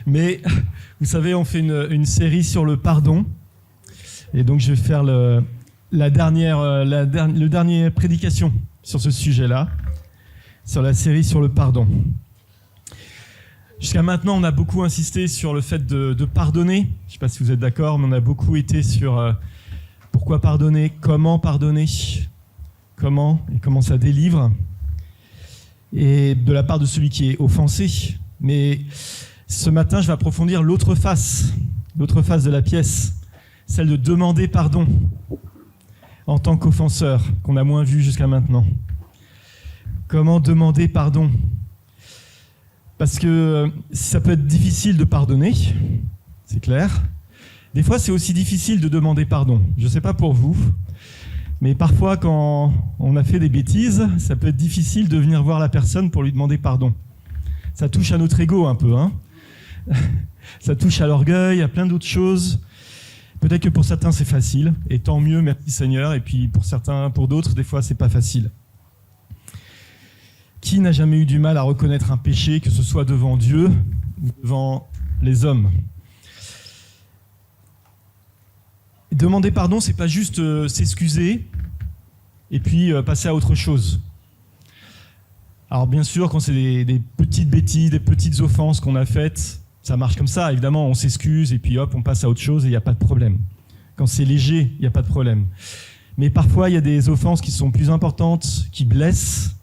Mais vous savez, on fait une série sur le pardon. Et donc je vais faire le dernier prédication sur ce sujet-là, sur la série sur le pardon. Jusqu'à maintenant, on a beaucoup insisté sur le fait de pardonner. Je ne sais pas si vous êtes d'accord, mais on a beaucoup été sur pourquoi pardonner, comment ça délivre, et de la part de celui qui est offensé. Mais ce matin, je vais approfondir l'autre face de la pièce, celle de demander pardon en tant qu'offenseur, qu'on a moins vu jusqu'à maintenant. Comment demander pardon ? Parce que ça peut être difficile de pardonner, c'est clair. Des fois, c'est aussi difficile de demander pardon. Je ne sais pas pour vous, mais parfois, quand on a fait des bêtises, ça peut être difficile de venir voir la personne pour lui demander pardon. Ça touche à notre ego un peu, hein. Ça touche à l'orgueil, à plein d'autres choses. Peut-être que pour certains, c'est facile, et tant mieux, merci Seigneur. Et puis pour d'autres, des fois, c'est pas facile. Qui n'a jamais eu du mal à reconnaître un péché, que ce soit devant Dieu ou devant les hommes ? Demander pardon, c'est pas juste s'excuser et puis passer à autre chose. Alors bien sûr, quand c'est des petites bêtises, des petites offenses qu'on a faites, ça marche comme ça. Évidemment, on s'excuse et puis hop, on passe à autre chose et il n'y a pas de problème. Quand c'est léger, il n'y a pas de problème. Mais parfois, il y a des offenses qui sont plus importantes, qui blessent,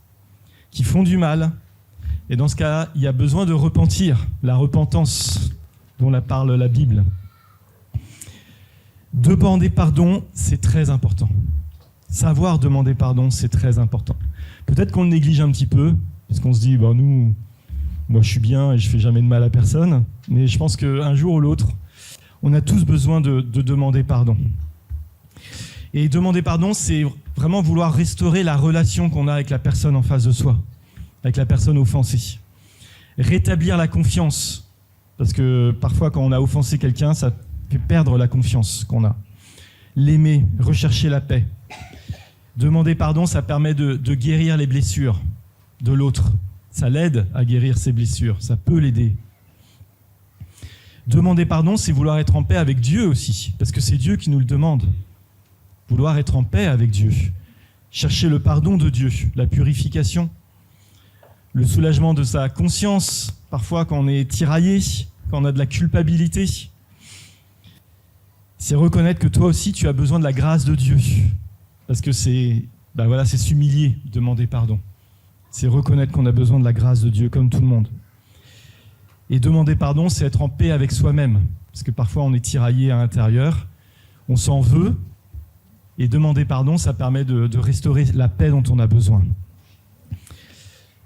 qui font du mal. Et dans ce cas, il y a besoin de repentir, la repentance dont parle la Bible. Demander pardon, c'est très important. Savoir demander pardon, c'est très important. Peut-être qu'on le néglige un petit peu, parce qu'on se dit, moi je suis bien et je fais jamais de mal à personne, mais je pense qu'un jour ou l'autre, on a tous besoin de demander pardon. Et demander pardon, c'est vraiment vouloir restaurer la relation qu'on a avec la personne en face de soi, avec la personne offensée. Rétablir la confiance, parce que parfois quand on a offensé quelqu'un, ça fait perdre la confiance qu'on a. L'aimer, rechercher la paix. Demander pardon, ça permet de guérir les blessures de l'autre. Ça l'aide à guérir ses blessures, ça peut l'aider. Demander pardon, c'est vouloir être en paix avec Dieu aussi, parce que c'est Dieu qui nous le demande. Vouloir être en paix avec Dieu. Chercher le pardon de Dieu, la purification, le soulagement de sa conscience, parfois quand on est tiraillé, quand on a de la culpabilité. C'est reconnaître que toi aussi, tu as besoin de la grâce de Dieu. Parce que c'est s'humilier, demander pardon. C'est reconnaître qu'on a besoin de la grâce de Dieu, comme tout le monde. Et demander pardon, c'est être en paix avec soi-même. Parce que parfois, on est tiraillé à l'intérieur, on s'en veut. Et demander pardon, ça permet de restaurer la paix dont on a besoin.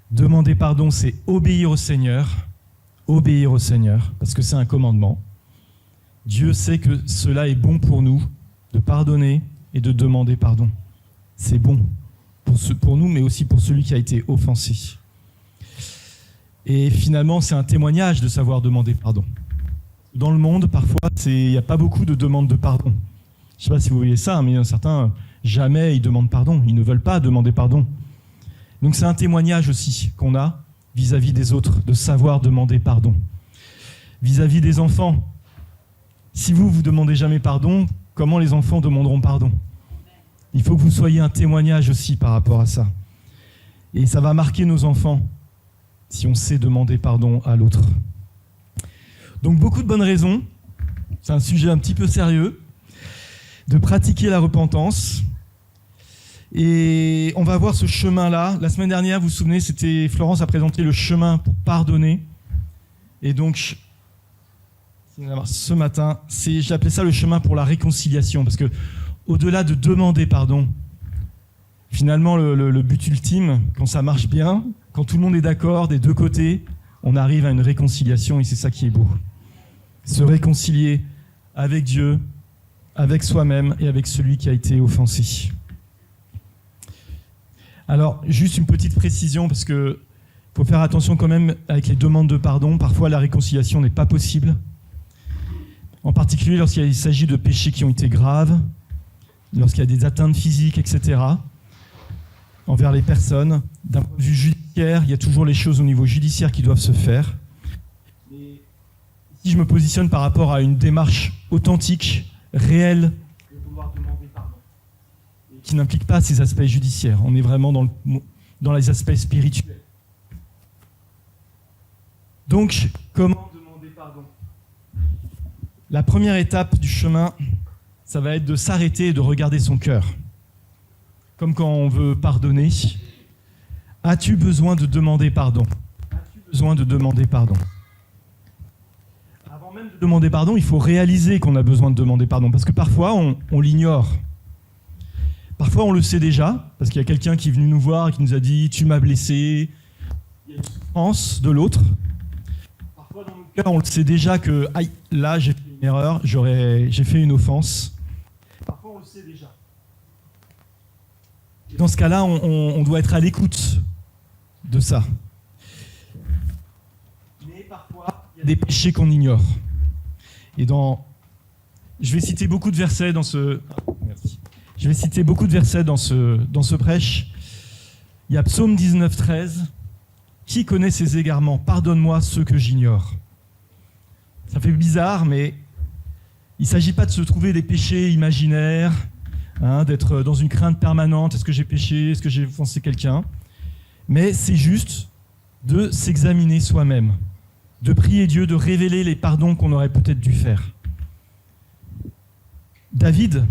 Demander pardon, c'est obéir au Seigneur, parce que c'est un commandement. Dieu sait que cela est bon pour nous, de pardonner et de demander pardon. C'est bon pour nous, mais aussi pour celui qui a été offensé. Et finalement, c'est un témoignage de savoir demander pardon. Dans le monde, parfois, il n'y a pas beaucoup de demandes de pardon. Je ne sais pas si vous voyez ça, mais certains, jamais ils demandent pardon. Ils ne veulent pas demander pardon. Donc c'est un témoignage aussi qu'on a vis-à-vis des autres, de savoir demander pardon. Vis-à-vis des enfants, si vous ne demandez jamais pardon, comment les enfants demanderont pardon ? Il faut que vous soyez un témoignage aussi par rapport à ça. Et ça va marquer nos enfants si on sait demander pardon à l'autre. Donc beaucoup de bonnes raisons, c'est un sujet un petit peu sérieux, de pratiquer la repentance. Et on va voir ce chemin-là. La semaine dernière, vous vous souvenez, Florence a présenté le chemin pour pardonner. Et donc, ce matin, j'ai appelé ça le chemin pour la réconciliation, parce que au-delà de demander pardon, finalement, le but ultime, quand ça marche bien, quand tout le monde est d'accord des deux côtés, on arrive à une réconciliation et c'est ça qui est beau. Se réconcilier avec Dieu, avec soi-même et avec celui qui a été offensé. Alors, juste une petite précision, parce qu'il faut faire attention quand même avec les demandes de pardon. Parfois, la réconciliation n'est pas possible. En particulier lorsqu'il s'agit de péchés qui ont été graves, lorsqu'il y a des atteintes physiques, etc., envers les personnes. D'un point de vue judiciaire, il y a toujours les choses au niveau judiciaire qui doivent se faire. Si je me positionne par rapport à une démarche authentique, réelle, de vouloir demander pardon, et qui n'implique pas ces aspects judiciaires. On est vraiment dans les aspects spirituels. Donc, comment demander pardon? La première étape du chemin, ça va être de s'arrêter et de regarder son cœur. Comme quand on veut pardonner. As-tu besoin de demander pardon? As-tu besoin de demander pardon? Avant même de demander pardon, il faut réaliser qu'on a besoin de demander pardon. Parce que parfois, on l'ignore. Parfois, on le sait déjà, parce qu'il y a quelqu'un qui est venu nous voir et qui nous a dit « tu m'as blessé ». Il y a une souffrance de l'autre. Parfois, dans notre cœur, on le sait déjà que « aïe, là, j'ai fait une erreur, j'ai fait une offense ». Parfois, on le sait déjà. Et dans ce cas-là, on doit être à l'écoute de ça. Mais parfois, il y a des péchés qu'on ignore. Et je vais citer beaucoup de versets dans ce... Merci. Je vais citer beaucoup de versets dans ce prêche. Il y a Psaume 19, 13. « Qui connaît ses égarements? Pardonne-moi ceux que j'ignore. » Ça fait bizarre, mais il ne s'agit pas de se trouver des péchés imaginaires, d'être dans une crainte permanente. Est-ce que j'ai péché? Est-ce que j'ai offensé quelqu'un? Mais c'est juste de s'examiner soi-même, de prier Dieu, de révéler les pardons qu'on aurait peut-être dû faire. David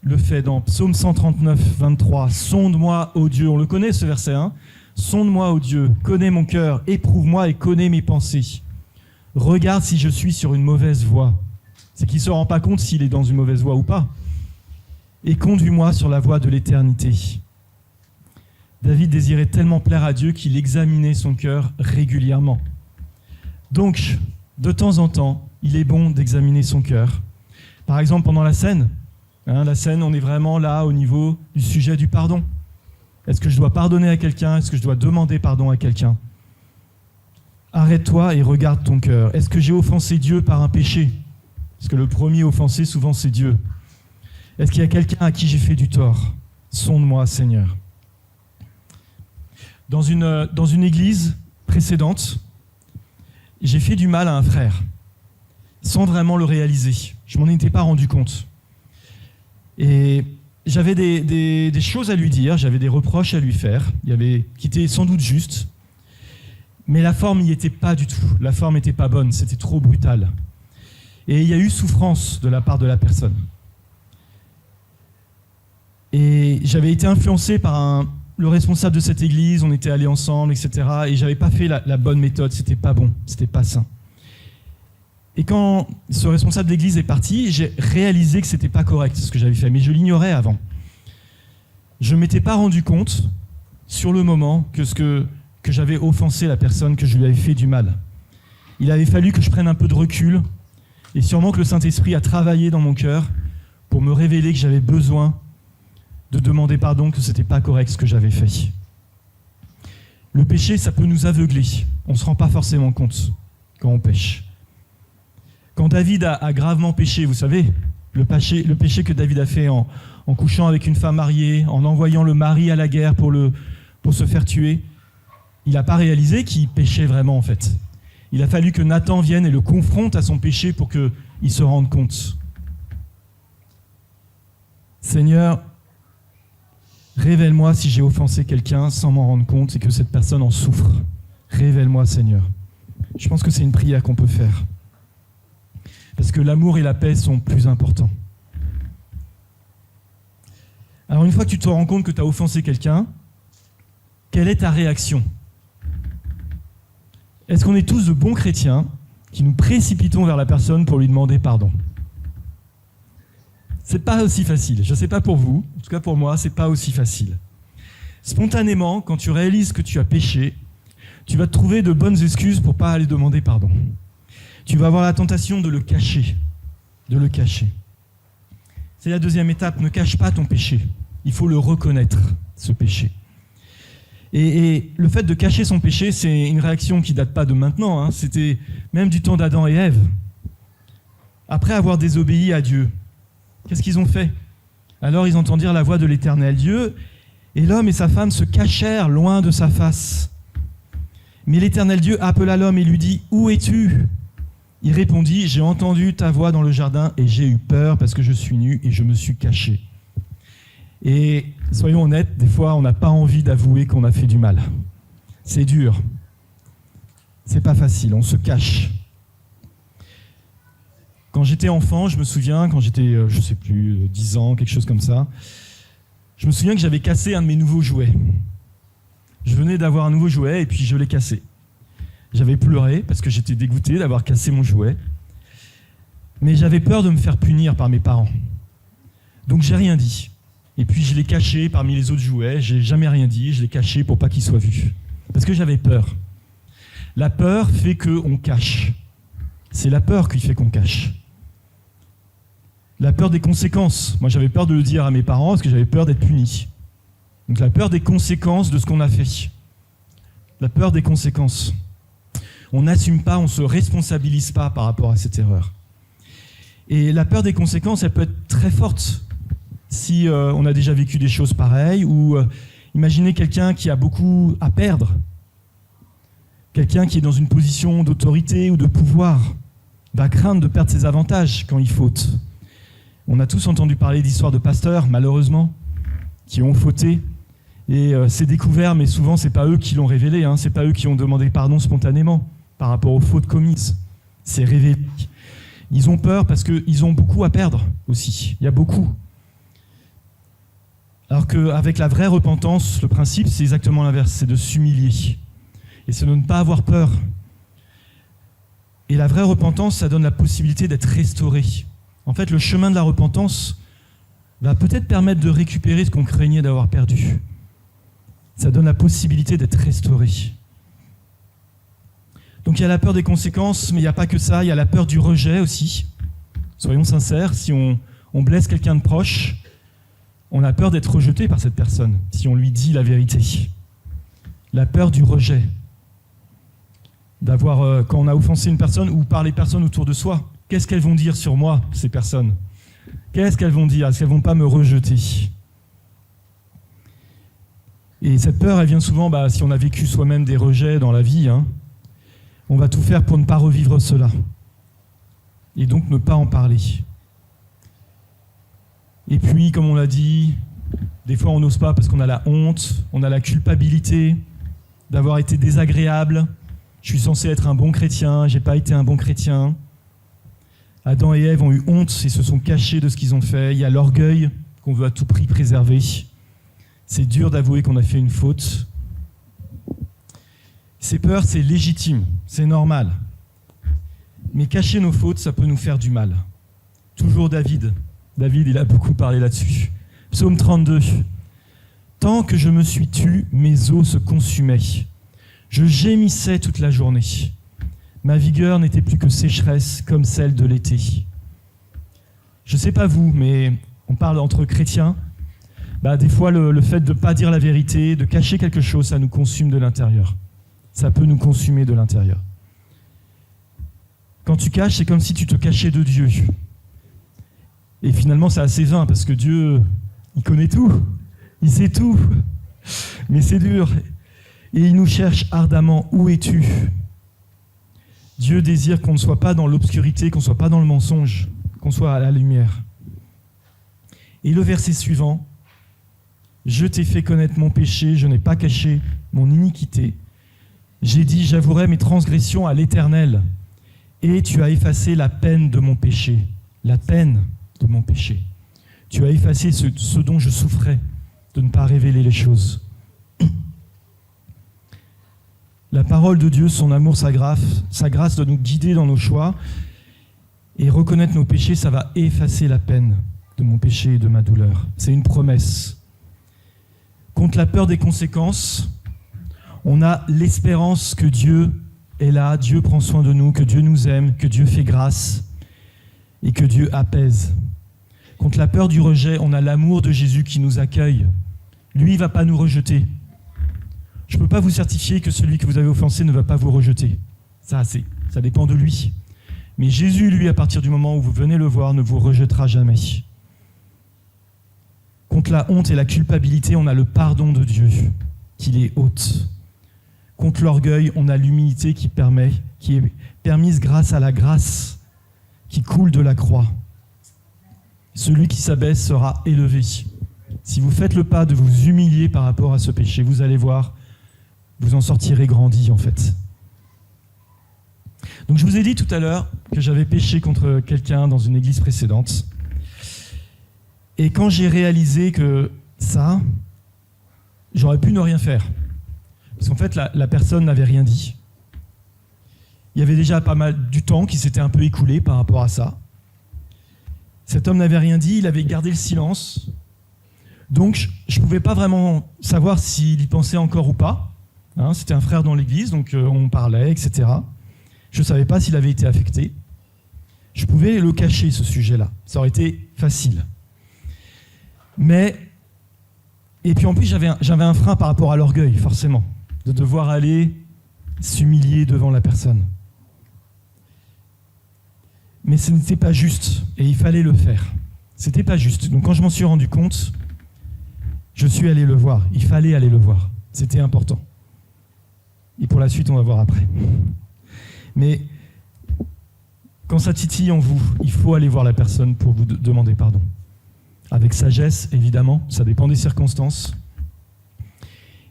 le fait dans Psaume 139, 23. « Sonde-moi, ô Dieu », on le connaît ce verset, « Sonde-moi, ô Dieu, connais mon cœur, éprouve-moi et connais mes pensées. Regarde si je suis sur une mauvaise voie. » C'est qu'il ne se rend pas compte s'il est dans une mauvaise voie ou pas. « Et conduis-moi sur la voie de l'éternité. » David désirait tellement plaire à Dieu qu'il examinait son cœur régulièrement. Donc, de temps en temps, il est bon d'examiner son cœur. Par exemple, pendant la scène, la scène, on est vraiment là au niveau du sujet du pardon. Est-ce que je dois pardonner à quelqu'un? Est-ce que je dois demander pardon à quelqu'un? Arrête-toi et regarde ton cœur. Est-ce que j'ai offensé Dieu par un péché? Parce que le premier offensé, souvent, c'est Dieu. Est-ce qu'il y a quelqu'un à qui j'ai fait du tort? Sonde-moi, Seigneur. Dans une église précédente, j'ai fait du mal à un frère, sans vraiment le réaliser. Je m'en étais pas rendu compte. Et j'avais des choses à lui dire, j'avais des reproches à lui faire, qui étaient sans doute justes, mais la forme n'y était pas du tout. La forme n'était pas bonne, c'était trop brutal. Et il y a eu souffrance de la part de la personne. Et j'avais été influencé par le responsable de cette église, on était allés ensemble, etc. Et j'avais pas fait la bonne méthode, c'était pas bon, c'était pas sain. Et quand ce responsable d'église est parti, j'ai réalisé que c'était pas correct ce que j'avais fait, mais je l'ignorais avant. Je m'étais pas rendu compte sur le moment que j'avais offensé la personne, que je lui avais fait du mal. Il avait fallu que je prenne un peu de recul, et sûrement que le Saint-Esprit a travaillé dans mon cœur pour me révéler que j'avais besoin de demander pardon, que c'était pas correct ce que j'avais fait. Le péché, ça peut nous aveugler. On se rend pas forcément compte quand on pêche. Quand David a gravement péché, vous savez, le péché que David a fait en couchant avec une femme mariée, en envoyant le mari à la guerre pour se faire tuer, il n'a pas réalisé qu'il péchait vraiment en fait. Il a fallu que Nathan vienne et le confronte à son péché pour qu'il se rende compte. Seigneur, révèle-moi si j'ai offensé quelqu'un sans m'en rendre compte et que cette personne en souffre. Révèle-moi, Seigneur. Je pense que c'est une prière qu'on peut faire. Parce que l'amour et la paix sont plus importants. Alors une fois que tu te rends compte que tu as offensé quelqu'un, quelle est ta réaction? Est-ce qu'on est tous de bons chrétiens qui nous précipitons vers la personne pour lui demander pardon? C'est pas aussi facile. Je ne sais pas pour vous, en tout cas pour moi, c'est pas aussi facile. Spontanément, quand tu réalises que tu as péché, tu vas te trouver de bonnes excuses pour pas aller demander pardon. Tu vas avoir la tentation de le cacher, C'est la deuxième étape, ne cache pas ton péché. Il faut le reconnaître, ce péché. Et le fait de cacher son péché, c'est une réaction qui date pas de maintenant, C'était même du temps d'Adam et Ève. Après avoir désobéi à Dieu, qu'est-ce qu'ils ont fait? Alors ils entendirent la voix de l'Éternel Dieu, et l'homme et sa femme se cachèrent loin de sa face. Mais l'Éternel Dieu appela l'homme et lui dit « Où es-tu » Il répondit, « J'ai entendu ta voix dans le jardin et j'ai eu peur parce que je suis nu et je me suis caché. » Et soyons honnêtes, des fois, on n'a pas envie d'avouer qu'on a fait du mal. C'est dur. C'est pas facile, on se cache. Quand j'étais enfant, je me souviens, quand j'étais, 10 ans, quelque chose comme ça, je me souviens que j'avais cassé un de mes nouveaux jouets. Je venais d'avoir un nouveau jouet et puis je l'ai cassé. J'avais pleuré parce que j'étais dégoûté d'avoir cassé mon jouet. Mais j'avais peur de me faire punir par mes parents. Donc j'ai rien dit. Et puis je l'ai caché parmi les autres jouets, j'ai jamais rien dit, je l'ai caché pour pas qu'il soit vu. Parce que j'avais peur. La peur fait qu'on cache. C'est la peur qui fait qu'on cache. La peur des conséquences. Moi j'avais peur de le dire à mes parents parce que j'avais peur d'être puni. Donc la peur des conséquences de ce qu'on a fait. La peur des conséquences. On n'assume pas, on ne se responsabilise pas par rapport à cette erreur. Et la peur des conséquences, elle peut être très forte. Si on a déjà vécu des choses pareilles, ou imaginez quelqu'un qui a beaucoup à perdre, quelqu'un qui est dans une position d'autorité ou de pouvoir, va craindre de perdre ses avantages quand il faute. On a tous entendu parler d'histoires de pasteurs, malheureusement, qui ont fauté, et c'est découvert, mais souvent c'est pas eux qui l'ont révélé, c'est pas eux qui ont demandé pardon spontanément par rapport aux fautes commises. C'est révélé. Ils ont peur parce qu'ils ont beaucoup à perdre aussi, il y a beaucoup. Alors qu'avec la vraie repentance, le principe, c'est exactement l'inverse, c'est de s'humilier. Et c'est de ne pas avoir peur. Et la vraie repentance, ça donne la possibilité d'être restauré. En fait, le chemin de la repentance va peut-être permettre de récupérer ce qu'on craignait d'avoir perdu. Ça donne la possibilité d'être restauré. Donc il y a la peur des conséquences, mais il n'y a pas que ça, il y a la peur du rejet aussi. Soyons sincères, si on blesse quelqu'un de proche, on a peur d'être rejeté par cette personne, si on lui dit la vérité. La peur du rejet. D'avoir, quand on a offensé une personne ou par les personnes autour de soi, qu'est-ce qu'elles vont dire sur moi, ces personnes? Qu'est-ce qu'elles vont dire? Est-ce qu'elles ne vont pas me rejeter? Et cette peur, elle vient souvent, si on a vécu soi-même des rejets dans la vie, on va tout faire pour ne pas revivre cela. Et donc ne pas en parler. Et puis, comme on l'a dit, des fois on n'ose pas parce qu'on a la honte, on a la culpabilité d'avoir été désagréable. Je suis censé être un bon chrétien, j'ai pas été un bon chrétien. Adam et Ève ont eu honte et se sont cachés de ce qu'ils ont fait. Il y a l'orgueil qu'on veut à tout prix préserver. C'est dur d'avouer qu'on a fait une faute. Ces peurs, c'est légitime, c'est normal. Mais cacher nos fautes, ça peut nous faire du mal. Toujours David, il a beaucoup parlé là-dessus. Psaume 32. « Tant que je me suis tu, mes os se consumaient. Je gémissais toute la journée. Ma vigueur n'était plus que sécheresse, comme celle de l'été. » Je ne sais pas vous, mais on parle entre chrétiens. Des fois, le fait de ne pas dire la vérité, de cacher quelque chose, ça nous consume de l'intérieur. Ça peut nous consumer de l'intérieur. Quand tu caches, c'est comme si tu te cachais de Dieu. Et finalement, c'est assez vain, parce que Dieu, il connaît tout, il sait tout. Mais c'est dur. Et il nous cherche ardemment. Où es-tu? Dieu désire qu'on ne soit pas dans l'obscurité, qu'on ne soit pas dans le mensonge, qu'on soit à la lumière. Et le verset suivant, « Je t'ai fait connaître mon péché, je n'ai pas caché mon iniquité. J'ai dit, j'avouerai mes transgressions à l'Éternel, et tu as effacé la peine de mon péché. » La peine de mon péché. Tu as effacé ce dont je souffrais, de ne pas révéler les choses. La parole de Dieu, son amour, sa grâce doit nous guider dans nos choix. Et reconnaître nos péchés, ça va effacer la peine de mon péché et de ma douleur. C'est une promesse. Contre la peur des conséquences, on a l'espérance que Dieu est là, Dieu prend soin de nous, que Dieu nous aime, que Dieu fait grâce et que Dieu apaise. Contre la peur du rejet, on a l'amour de Jésus qui nous accueille. Lui, il ne va pas nous rejeter. Je ne peux pas vous certifier que celui que vous avez offensé ne va pas vous rejeter. Ça dépend de lui. Mais Jésus, lui, à partir du moment où vous venez le voir, ne vous rejettera jamais. Contre la honte et la culpabilité, on a le pardon de Dieu, qu'il est ôte. contre l'orgueil, on a l'humilité qui est permise grâce à la grâce qui coule de la croix. Celui qui s'abaisse sera élevé. Si vous faites le pas de vous humilier par rapport à ce péché, vous allez voir, vous en sortirez grandi en fait. Donc je vous ai dit tout à l'heure que j'avais péché contre quelqu'un dans une église précédente. Et quand j'ai réalisé que ça, j'aurais pu ne rien faire. Parce qu'en fait, la personne n'avait rien dit. Il y avait déjà pas mal du temps qui s'était un peu écoulé par rapport à ça. Cet homme n'avait rien dit, il avait gardé le silence. Donc, je ne pouvais pas vraiment savoir s'il y pensait encore ou pas. Hein, c'était un frère dans l'église, donc on parlait, etc. Je ne savais pas s'il avait été affecté. Je pouvais le cacher, ce sujet-là. Ça aurait été facile. Et puis en plus, j'avais un frein par rapport à l'orgueil, forcément, de devoir aller s'humilier devant la personne. Mais ce n'était pas juste, et il fallait le faire. C'était pas juste. Donc quand je m'en suis rendu compte, je suis allé le voir. Il fallait aller le voir. C'était important. Et pour la suite, on va voir après. Mais quand ça titille en vous, il faut aller voir la personne pour vous demander pardon. Avec sagesse, évidemment, ça dépend des circonstances.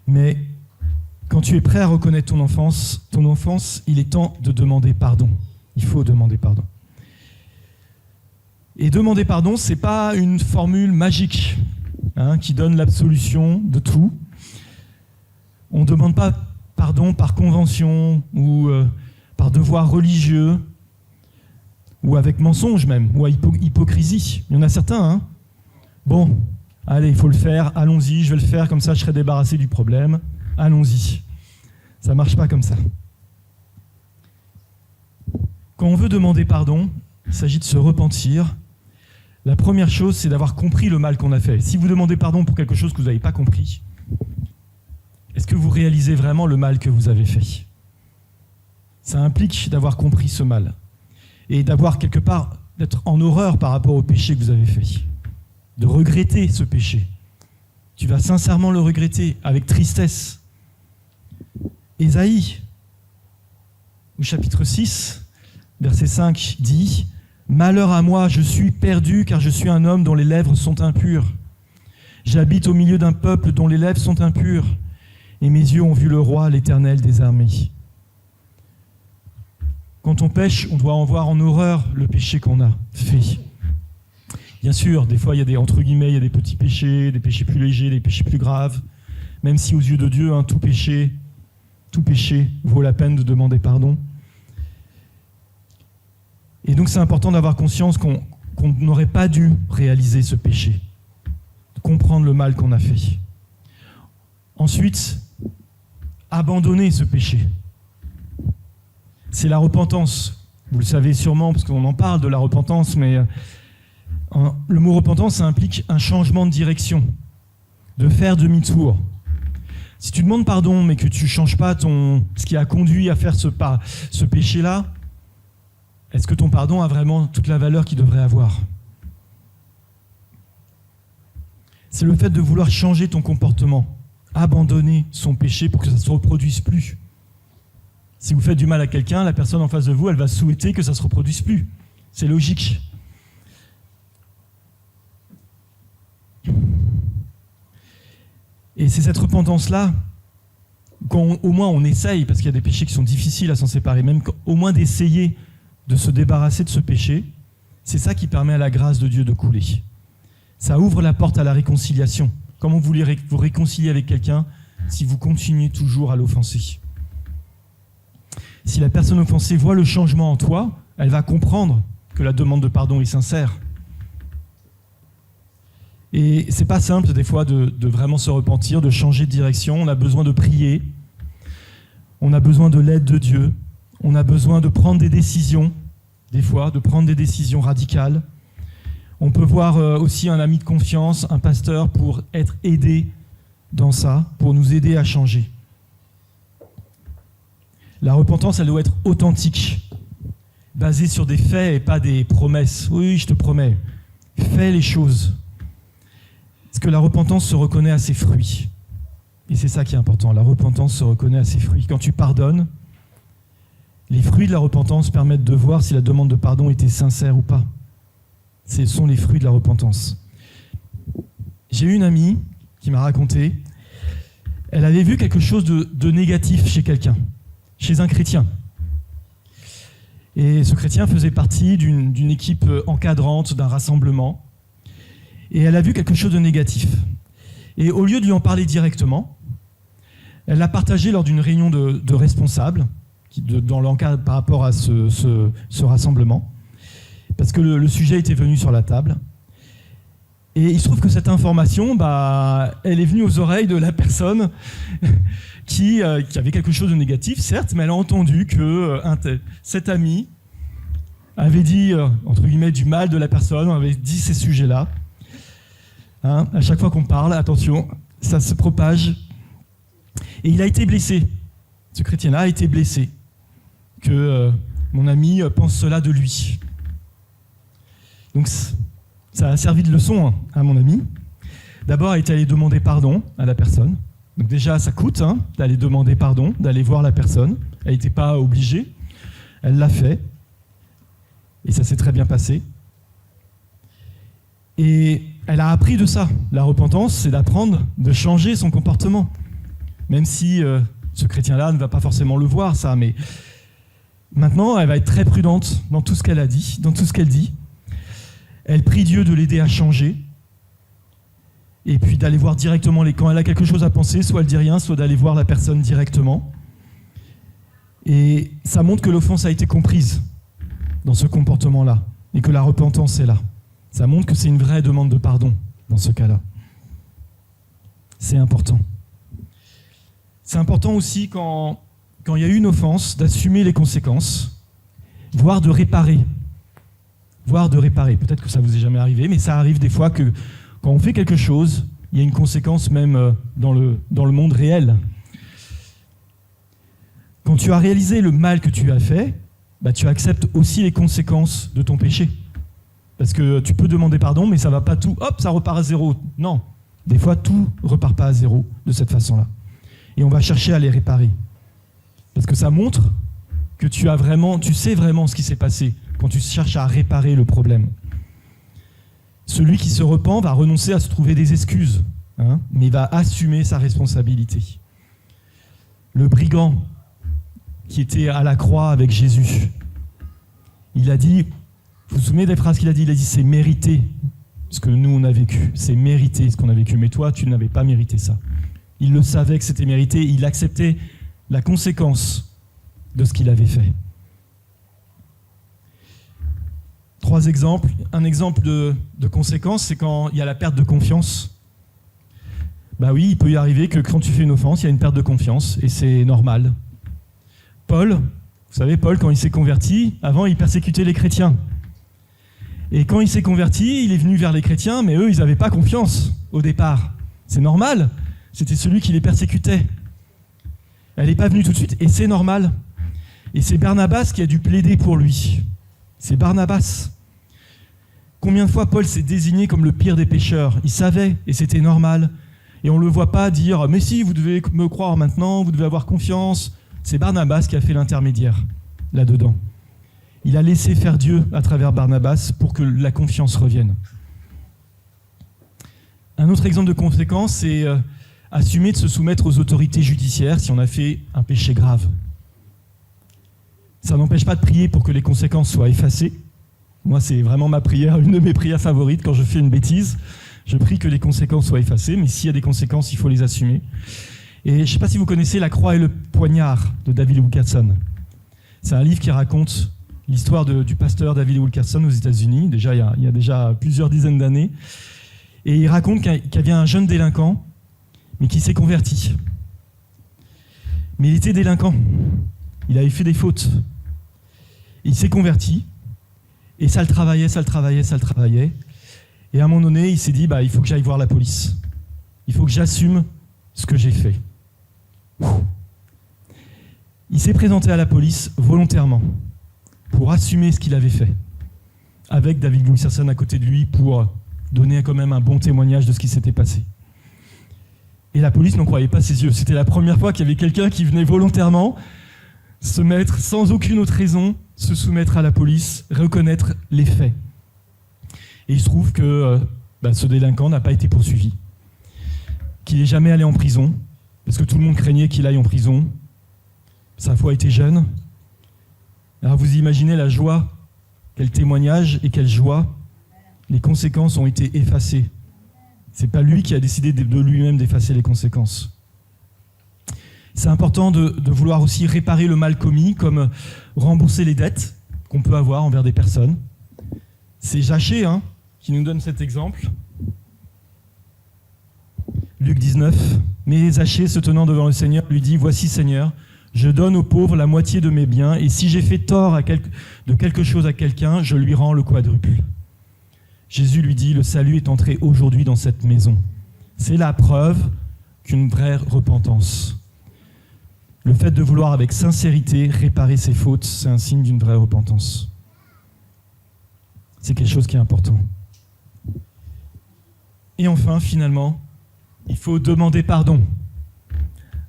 Mais quand tu es prêt à reconnaître ton enfance, il est temps de demander pardon. Il faut demander pardon. Et demander pardon, ce n'est pas une formule magique qui donne l'absolution de tout. On ne demande pas pardon par convention ou par devoir religieux ou avec mensonge même, ou à hypocrisie. Il y en a certains, Bon, allez, il faut le faire, allons-y, je vais le faire, comme ça je serai débarrassé du problème. Allons-y. Ça ne marche pas comme ça. Quand on veut demander pardon, il s'agit de se repentir. La première chose, c'est d'avoir compris le mal qu'on a fait. Si vous demandez pardon pour quelque chose que vous n'avez pas compris, est-ce que vous réalisez vraiment le mal que vous avez fait? Ça implique d'avoir compris ce mal et d'avoir quelque part, d'être en horreur par rapport au péché que vous avez fait, de regretter ce péché. Tu vas sincèrement le regretter avec tristesse. Ésaïe, au chapitre 6, verset 5, dit « Malheur à moi, je suis perdu, car je suis un homme dont les lèvres sont impures. J'habite au milieu d'un peuple dont les lèvres sont impures, et mes yeux ont vu le roi, l'Éternel des armées. » Quand on pêche, on doit en voir en horreur le péché qu'on a fait. Bien sûr, des fois, il y a des, entre guillemets, il y a des petits péchés, des péchés plus légers, des péchés plus graves, même si aux yeux de Dieu, tout péché vaut la peine de demander pardon. Et donc c'est important d'avoir conscience qu'on n'aurait pas dû réaliser ce péché, de comprendre le mal qu'on a fait. Ensuite, abandonner ce péché. C'est la repentance. Vous le savez sûrement, parce qu'on en parle de la repentance, mais le mot repentance, ça implique un changement de direction, de faire demi-tour. Si tu demandes pardon, mais que tu ne changes pas ce qui a conduit à faire ce péché-là, est-ce que ton pardon a vraiment toute la valeur qu'il devrait avoir? C'est le fait de vouloir changer ton comportement, abandonner son péché pour que ça ne se reproduise plus. Si vous faites du mal à quelqu'un, la personne en face de vous, elle va souhaiter que ça ne se reproduise plus. C'est logique. Et c'est cette repentance-là, quand au moins on essaye, parce qu'il y a des péchés qui sont difficiles à s'en séparer, même au moins d'essayer de se débarrasser de ce péché, c'est ça qui permet à la grâce de Dieu de couler. Ça ouvre la porte à la réconciliation. Comment vous voulez vous réconcilier avec quelqu'un si vous continuez toujours à l'offenser? Si la personne offensée voit le changement en toi, elle va comprendre que la demande de pardon est sincère. Et c'est pas simple des fois de vraiment se repentir, de changer de direction. On a besoin de prier, on a besoin de l'aide de Dieu, on a besoin de prendre des décisions, des fois, de prendre des décisions radicales. On peut voir aussi un ami de confiance, un pasteur, pour être aidé dans ça, pour nous aider à changer. La repentance, elle doit être authentique, basée sur des faits et pas des promesses. Oui, je te promets, fais les choses. Parce que la repentance se reconnaît à ses fruits. Et c'est ça qui est important. La repentance se reconnaît à ses fruits. Quand tu pardonnes, les fruits de la repentance permettent de voir si la demande de pardon était sincère ou pas. Ce sont les fruits de la repentance. J'ai eu une amie qui m'a raconté, elle avait vu quelque chose de négatif chez quelqu'un, chez un chrétien. Et ce chrétien faisait partie d'une équipe encadrante d'un rassemblement. Et elle a vu quelque chose de négatif. Et au lieu de lui en parler directement, elle l'a partagé lors d'une réunion de responsables dans l'encadre par rapport à ce rassemblement, parce que le sujet était venu sur la table. Et il se trouve que cette information, elle est venue aux oreilles de la personne qui avait quelque chose de négatif, certes, mais elle a entendu que cet ami avait dit, entre guillemets, du mal de la personne, avait dit ces sujets-là. Hein, à chaque fois qu'on parle, attention, ça se propage. Et il a été blessé. Ce chrétien-là a été blessé. Que mon ami pense cela de lui. Donc ça a servi de leçon à mon ami. D'abord, elle est allée demander pardon à la personne. Donc déjà, ça coûte d'aller demander pardon, d'aller voir la personne. Elle n'était pas obligée. Elle l'a fait. Et ça s'est très bien passé. Et elle a appris de ça. La repentance, c'est d'apprendre, de changer son comportement. Même si ce chrétien-là ne va pas forcément le voir, ça. Mais maintenant, elle va être très prudente dans tout ce qu'elle a dit, dans tout ce qu'elle dit. Elle prie Dieu de l'aider à changer. Et puis d'aller voir directement, quand elle a quelque chose à penser, soit elle dit rien, soit d'aller voir la personne directement. Et ça montre que l'offense a été comprise dans ce comportement-là, et que la repentance est là. Ça montre que c'est une vraie demande de pardon dans ce cas-là. C'est important. C'est important aussi quand il y a eu une offense, d'assumer les conséquences, voire de réparer. Peut-être que ça vous est jamais arrivé, mais ça arrive des fois que quand on fait quelque chose, il y a une conséquence même dans le monde réel. Quand tu as réalisé le mal que tu as fait, tu acceptes aussi les conséquences de ton péché. Parce que tu peux demander pardon, mais ça va pas tout, hop, ça repart à zéro. Non, des fois tout repart pas à zéro de cette façon-là. Et on va chercher à les réparer. Parce que ça montre que tu sais vraiment ce qui s'est passé quand tu cherches à réparer le problème. Celui qui se repent va renoncer à se trouver des excuses, mais il va assumer sa responsabilité. Le brigand qui était à la croix avec Jésus, il a dit, vous vous souvenez des phrases qu'il a dit ? Il a dit, c'est mérité ce que nous on a vécu, c'est mérité ce qu'on a vécu, mais toi tu n'avais pas mérité ça. Il le savait que c'était mérité, il acceptait la conséquence de ce qu'il avait fait. 3 exemples. Un exemple de conséquence, c'est quand il y a la perte de confiance. Oui, il peut y arriver que quand tu fais une offense, il y a une perte de confiance, et c'est normal. Paul, vous savez, quand il s'est converti, avant il persécutait les chrétiens. Et quand il s'est converti, il est venu vers les chrétiens, mais eux, ils n'avaient pas confiance au départ. C'est normal, c'était celui qui les persécutait. Elle n'est pas venue tout de suite, et c'est normal. Et c'est Barnabas qui a dû plaider pour lui. C'est Barnabas. Combien de fois Paul s'est désigné comme le pire des pécheurs ? Il savait, et c'était normal. Et on ne le voit pas dire « Mais si, vous devez me croire maintenant, vous devez avoir confiance ». C'est Barnabas qui a fait l'intermédiaire là-dedans. Il a laissé faire Dieu à travers Barnabas pour que la confiance revienne. Un autre exemple de conséquence, c'est assumer de se soumettre aux autorités judiciaires si on a fait un péché grave. Ça n'empêche pas de prier pour que les conséquences soient effacées. Moi, c'est vraiment ma prière, une de mes prières favorites quand je fais une bêtise. Je prie que les conséquences soient effacées, mais s'il y a des conséquences, il faut les assumer. Et je ne sais pas si vous connaissez La Croix et le Poignard de David Wilkerson. C'est un livre qui raconte l'histoire du pasteur David Wilkerson aux États-Unis, il y a déjà plusieurs dizaines d'années. Et il raconte qu'il y avait un jeune délinquant, mais qui s'est converti. Mais il était délinquant. Il avait fait des fautes. Il s'est converti, et ça le travaillait. Et à un moment donné, il s'est dit, il faut que j'aille voir la police. Il faut que j'assume ce que j'ai fait. Il s'est présenté à la police volontairement pour assumer ce qu'il avait fait, avec David Wilkerson à côté de lui pour donner quand même un bon témoignage de ce qui s'était passé. Et la police n'en croyait pas ses yeux. C'était la première fois qu'il y avait quelqu'un qui venait volontairement se mettre, sans aucune autre raison, se soumettre à la police, reconnaître les faits. Et il se trouve que ce délinquant n'a pas été poursuivi, qu'il n'est jamais allé en prison, parce que tout le monde craignait qu'il aille en prison. Sa foi était jeune. Alors vous imaginez la joie, quel témoignage et quelle joie. Les conséquences ont été effacées. C'est pas lui qui a décidé de lui-même d'effacer les conséquences. C'est important de vouloir aussi réparer le mal commis, comme rembourser les dettes qu'on peut avoir envers des personnes. C'est Zachée qui nous donne cet exemple. Luc 19. Mais Zachée, se tenant devant le Seigneur, lui dit « Voici, Seigneur, je donne aux pauvres la moitié de mes biens, et si j'ai fait tort de quelque chose à quelqu'un, je lui rends le quadruple. » Jésus lui dit « Le salut est entré aujourd'hui dans cette maison. » C'est la preuve qu'une vraie repentance. Le fait de vouloir avec sincérité réparer ses fautes, c'est un signe d'une vraie repentance. C'est quelque chose qui est important. Et enfin, finalement, il faut demander pardon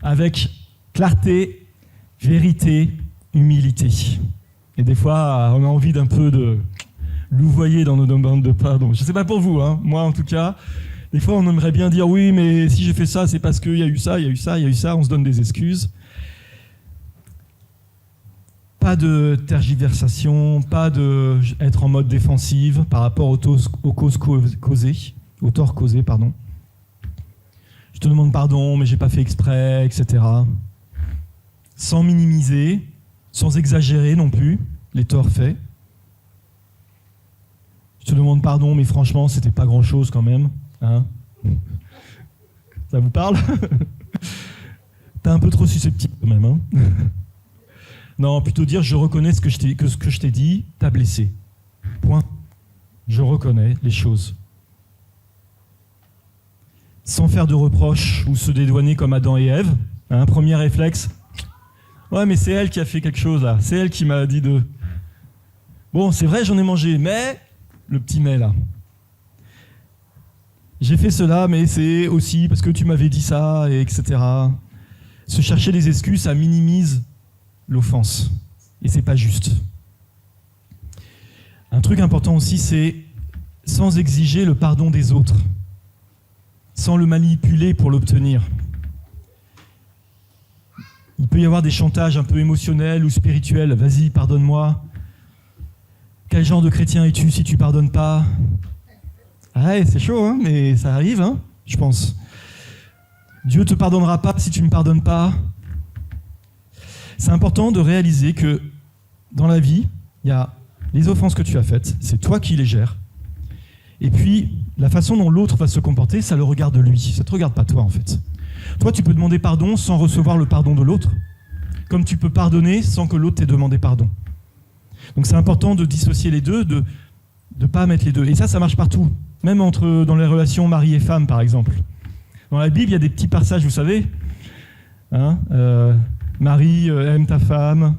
avec clarté, vérité, humilité. Et des fois, on a envie d'un peu de louvoyer dans nos demandes de pardon. Je ne sais pas pour vous, moi en tout cas, des fois on aimerait bien dire oui, mais si j'ai fait ça, c'est parce qu'il y a eu ça, il y a eu ça, il y a eu ça, on se donne des excuses. Pas de tergiversation, pas d'être en mode défensive par rapport aux torts causés, pardon. Je te demande pardon, mais j'ai pas fait exprès, etc. Sans minimiser, sans exagérer non plus les torts faits. Je te demande pardon, mais franchement, c'était pas grand-chose quand même. Ça vous parle? T'es un peu trop susceptible quand même. Non, plutôt dire je reconnais ce que je t'ai dit, t'as blessé. Point. Je reconnais les choses. Sans faire de reproches ou se dédouaner comme Adam et Ève. Premier réflexe. Ouais, mais c'est elle qui a fait quelque chose là. C'est elle qui m'a dit de... Bon, c'est vrai, j'en ai mangé, mais... Le petit mais là. J'ai fait cela, mais c'est aussi parce que tu m'avais dit ça, et etc. Se chercher des excuses, ça minimise l'offense. Et c'est pas juste. Un truc important aussi, c'est sans exiger le pardon des autres, sans le manipuler pour l'obtenir. Il peut y avoir des chantages un peu émotionnels ou spirituels. Vas-y, pardonne-moi. Quel genre de chrétien es-tu si tu pardonnes pas? Ouais, c'est chaud, mais ça arrive, je pense. Dieu te pardonnera pas si tu ne me pardonnes pas. C'est important de réaliser que dans la vie, il y a les offenses que tu as faites, c'est toi qui les gères. Et puis, la façon dont l'autre va se comporter, ça le regarde lui. Ça ne te regarde pas toi, en fait. Toi, tu peux demander pardon sans recevoir le pardon de l'autre, comme tu peux pardonner sans que l'autre t'ait demandé pardon. Donc c'est important de dissocier les deux, de ne pas mettre les deux. Et ça marche partout, même dans les relations mari et femme, par exemple. Dans la Bible, il y a des petits passages, vous savez. Mari, aime ta femme.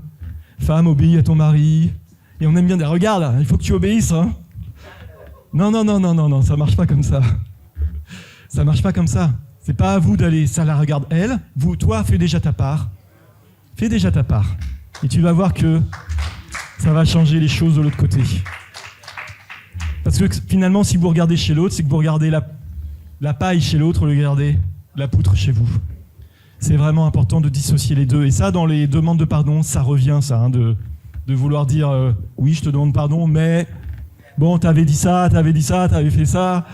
Femme, obéis à ton mari. Et on aime bien dire, regarde, il faut que tu obéisses. Non, ça marche pas comme ça. Ça marche pas comme ça. C'est pas à vous d'aller, ça la regarde elle. Toi, fais déjà ta part. Fais déjà ta part. Et tu vas voir que ça va changer les choses de l'autre côté. Parce que finalement, si vous regardez chez l'autre, c'est que vous regardez la paille chez l'autre, vous regardez la poutre chez vous. C'est vraiment important de dissocier les deux. Et ça, dans les demandes de pardon, ça revient, ça, de vouloir dire oui, je te demande pardon, mais bon, t'avais dit ça, t'avais fait ça.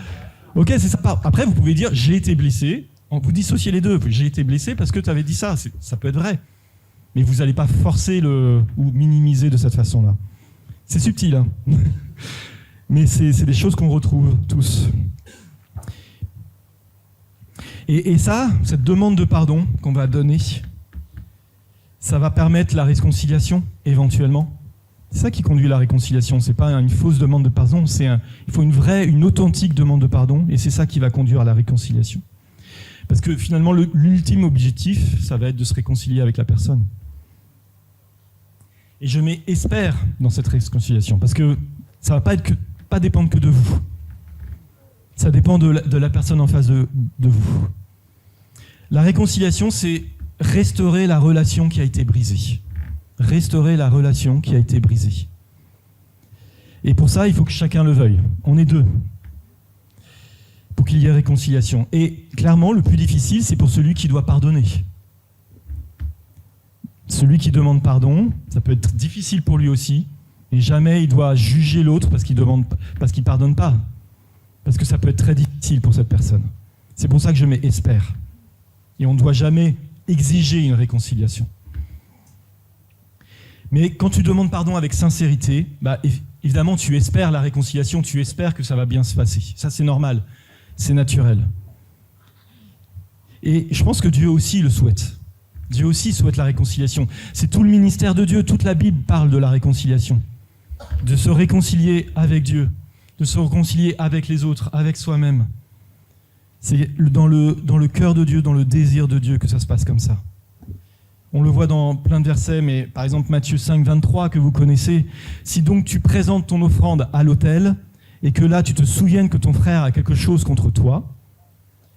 Ok, c'est ça. Après, vous pouvez dire j'ai été blessé. Vous dissociez les deux. J'ai été blessé parce que t'avais dit ça. Ça peut être vrai. Mais vous n'allez pas forcer ou minimiser de cette façon-là. C'est subtil, mais c'est des choses qu'on retrouve tous. Et ça, cette demande de pardon qu'on va donner, ça va permettre la réconciliation, éventuellement. C'est ça qui conduit à la réconciliation. C'est pas une fausse demande de pardon, il faut une authentique demande de pardon, et c'est ça qui va conduire à la réconciliation. Parce que finalement, l'ultime objectif, ça va être de se réconcilier avec la personne. Et je espère dans cette réconciliation, parce que ça ne va pas dépendre que de vous. Ça dépend de la personne en face de vous. La réconciliation, c'est restaurer la relation qui a été brisée. Restaurer la relation qui a été brisée. Et pour ça, il faut que chacun le veuille. On est deux. Pour qu'il y ait réconciliation. Et clairement, le plus difficile, c'est pour celui qui doit pardonner. Celui qui demande pardon, ça peut être difficile pour lui aussi. Et jamais il doit juger l'autre parce qu'il ne pardonne pas. Parce que ça peut être très difficile pour cette personne. C'est pour ça que je mets espère. Et on ne doit jamais exiger une réconciliation. Mais quand tu demandes pardon avec sincérité, évidemment tu espères la réconciliation, tu espères que ça va bien se passer. Ça c'est normal, c'est naturel. Et je pense que Dieu aussi le souhaite. Dieu aussi souhaite la réconciliation. C'est tout le ministère de Dieu, toute la Bible parle de la réconciliation. De se réconcilier avec Dieu, de se réconcilier avec les autres, avec soi-même. C'est dans le cœur de Dieu, dans le désir de Dieu que ça se passe comme ça. On le voit dans plein de versets, mais par exemple Matthieu 5, 23 que vous connaissez. Si donc tu présentes ton offrande à l'autel et que là tu te souviennes que ton frère a quelque chose contre toi,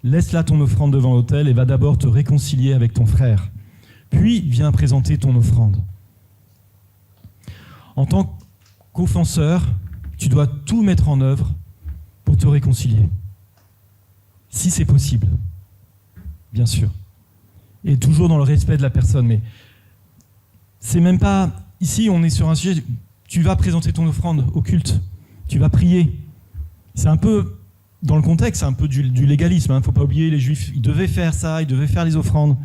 laisse là ton offrande devant l'autel et va d'abord te réconcilier avec ton frère. Puis viens présenter ton offrande. En tant qu'offenseur, tu dois tout mettre en œuvre pour te réconcilier. Si c'est possible, bien sûr. Et toujours dans le respect de la personne. Mais c'est même pas... Ici, on est sur un sujet... Tu vas présenter ton offrande au culte. Tu vas prier. C'est un peu... Dans le contexte, c'est un peu du légalisme. Il ne faut pas oublier, les Juifs, ils devaient faire ça, ils devaient faire les offrandes.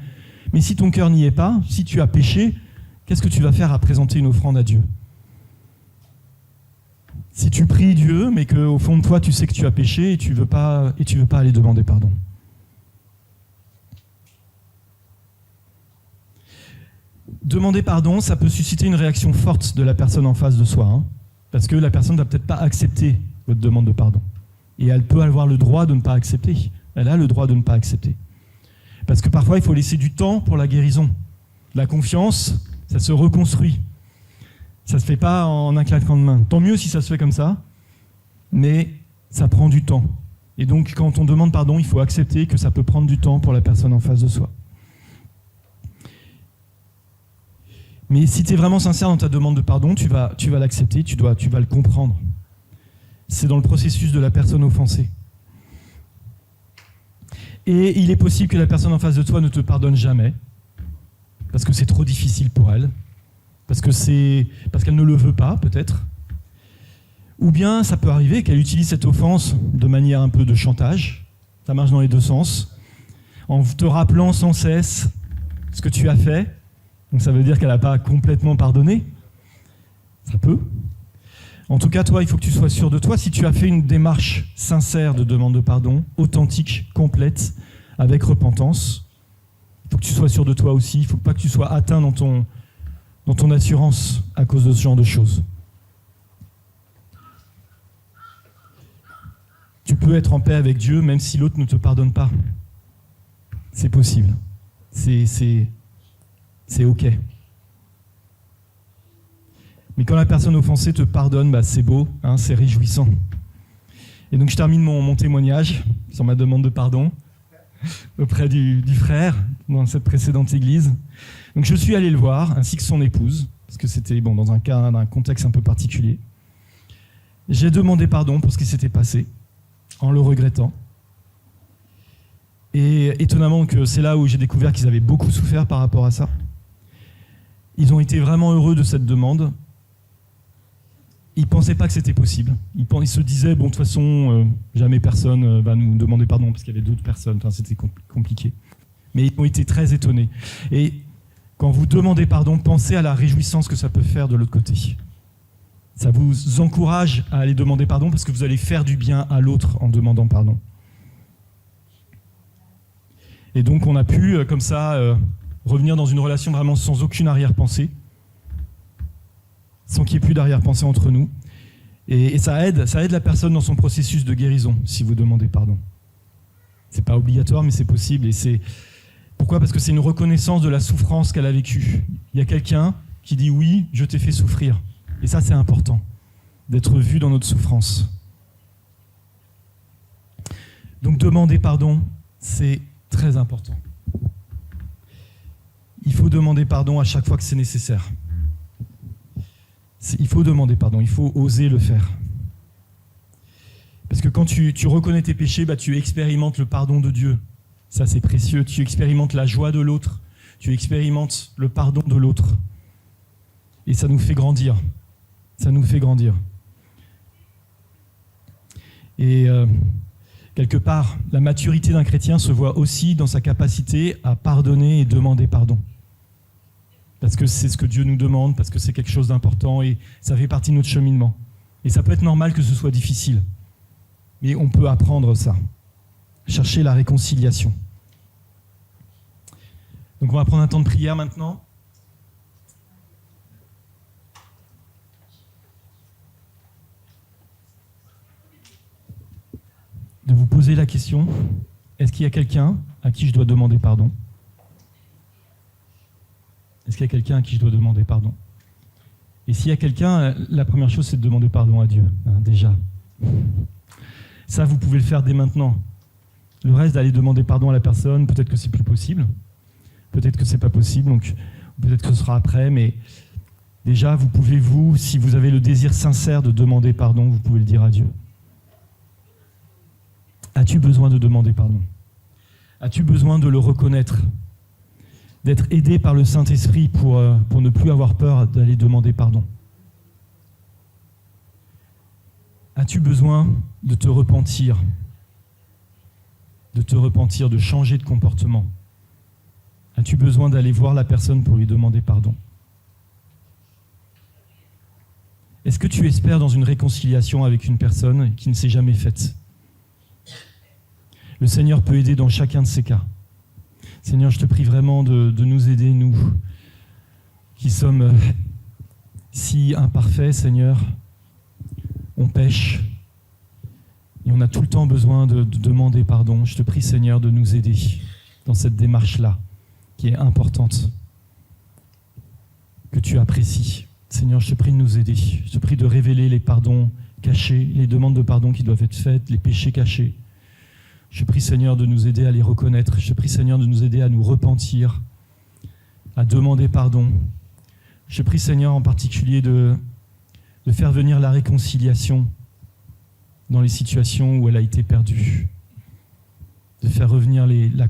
Mais si ton cœur n'y est pas, si tu as péché, qu'est-ce que tu vas faire à présenter une offrande à Dieu ? Si tu pries Dieu, mais qu'au fond de toi, tu sais que tu as péché et tu veux pas aller demander pardon. Demander pardon, ça peut susciter une réaction forte de la personne en face de soi, hein, parce que la personne ne va peut-être pas accepter votre demande de pardon. Et elle peut avoir le droit de ne pas accepter. Elle a le droit de ne pas accepter. Parce que parfois, il faut laisser du temps pour la guérison. La confiance, ça se reconstruit. Ça ne se fait pas en un claquement de main. Tant mieux si ça se fait comme ça, mais ça prend du temps. Et donc, quand on demande pardon, il faut accepter que ça peut prendre du temps pour la personne en face de soi. Mais si tu es vraiment sincère dans ta demande de pardon, tu vas l'accepter, tu vas le comprendre. C'est dans le processus de la personne offensée. Et il est possible que la personne en face de toi ne te pardonne jamais, parce que c'est trop difficile pour elle, parce qu'elle ne le veut pas, peut-être. Ou bien, ça peut arriver qu'elle utilise cette offense de manière un peu de chantage. Ça marche dans les deux sens. En te rappelant sans cesse ce que tu as fait. Donc ça veut dire qu'elle n'a pas complètement pardonné. Ça peut. En tout cas, toi, il faut que tu sois sûr de toi. Si tu as fait une démarche sincère de demande de pardon, authentique, complète, avec repentance, il faut que tu sois sûr de toi aussi. Il ne faut pas que tu sois atteint dans ton assurance à cause de ce genre de choses. Tu peux être en paix avec Dieu même si l'autre ne te pardonne pas. C'est possible. C'est OK. Mais quand la personne offensée te pardonne, c'est beau, hein, c'est réjouissant. Et donc je termine mon témoignage sur ma demande de pardon auprès du frère dans cette précédente église. Donc je suis allé le voir, ainsi que son épouse, parce que c'était dans un contexte un peu particulier. J'ai demandé pardon pour ce qui s'était passé, en le regrettant. Et étonnamment que c'est là où j'ai découvert qu'ils avaient beaucoup souffert par rapport à ça. Ils ont été vraiment heureux de cette demande. Ils ne pensaient pas que c'était possible. Ils se disaient, de toute façon, jamais personne va nous demander pardon, parce qu'il y avait d'autres personnes, enfin, c'était compliqué. Mais ils ont été très étonnés. Et quand vous demandez pardon, pensez à la réjouissance que ça peut faire de l'autre côté. Ça vous encourage à aller demander pardon, parce que vous allez faire du bien à l'autre en demandant pardon. Et donc on a pu, comme ça, revenir dans une relation vraiment sans aucune arrière-pensée, sans qu'il n'y ait plus d'arrière-pensée entre nous. Et ça aide la personne dans son processus de guérison, si vous demandez pardon. C'est pas obligatoire, mais c'est possible. Et pourquoi ? Parce que c'est une reconnaissance de la souffrance qu'elle a vécue. Il y a quelqu'un qui dit « oui, je t'ai fait souffrir ». Et ça, c'est important, d'être vu dans notre souffrance. Donc demander pardon, c'est très important. il faut demander pardon à chaque fois que c'est nécessaire. Il faut demander pardon, il faut oser le faire. Parce que quand tu reconnais tes péchés, tu expérimentes le pardon de Dieu. Ça, c'est précieux. Tu expérimentes la joie de l'autre. Tu expérimentes le pardon de l'autre. Et ça nous fait grandir. Ça nous fait grandir. Et quelque part, la maturité d'un chrétien se voit aussi dans sa capacité à pardonner et demander pardon. Parce que c'est ce que Dieu nous demande, parce que c'est quelque chose d'important et ça fait partie de notre cheminement. Et ça peut être normal que ce soit difficile. Mais on peut apprendre ça. Chercher la réconciliation. Donc on va prendre un temps de prière maintenant. De vous poser la question, est-ce qu'il y a quelqu'un à qui je dois demander pardon ? Est-ce qu'il y a quelqu'un à qui je dois demander pardon ? Et s'il y a quelqu'un, la première chose, c'est de demander pardon à Dieu, déjà. Ça, vous pouvez le faire dès maintenant. Le reste, d'aller demander pardon à la personne, peut-être que c'est plus possible, peut-être que c'est pas possible, donc peut-être que ce sera après, mais déjà, vous pouvez, si vous avez le désir sincère de demander pardon, vous pouvez le dire à Dieu. As-tu besoin de demander pardon ? As-tu besoin de le reconnaître ? D'être aidé par le Saint-Esprit pour ne plus avoir peur d'aller demander pardon ? As-tu besoin de te repentir, de changer de comportement ? As-tu besoin d'aller voir la personne pour lui demander pardon ? Est-ce que tu espères dans une réconciliation avec une personne qui ne s'est jamais faite ? Le Seigneur peut aider dans chacun de ces cas. Seigneur, je te prie vraiment de nous aider, nous, qui sommes si imparfaits, Seigneur. On pêche et on a tout le temps besoin de demander pardon. Je te prie, Seigneur, de nous aider dans cette démarche-là, qui est importante, que tu apprécies. Seigneur, je te prie de nous aider. Je te prie de révéler les pardons cachés, les demandes de pardon qui doivent être faites, les péchés cachés. Je prie, Seigneur, de nous aider à les reconnaître. Je prie, Seigneur, de nous aider à nous repentir, à demander pardon. Je prie, Seigneur, en particulier de faire venir la réconciliation dans les situations où elle a été perdue, de faire revenir la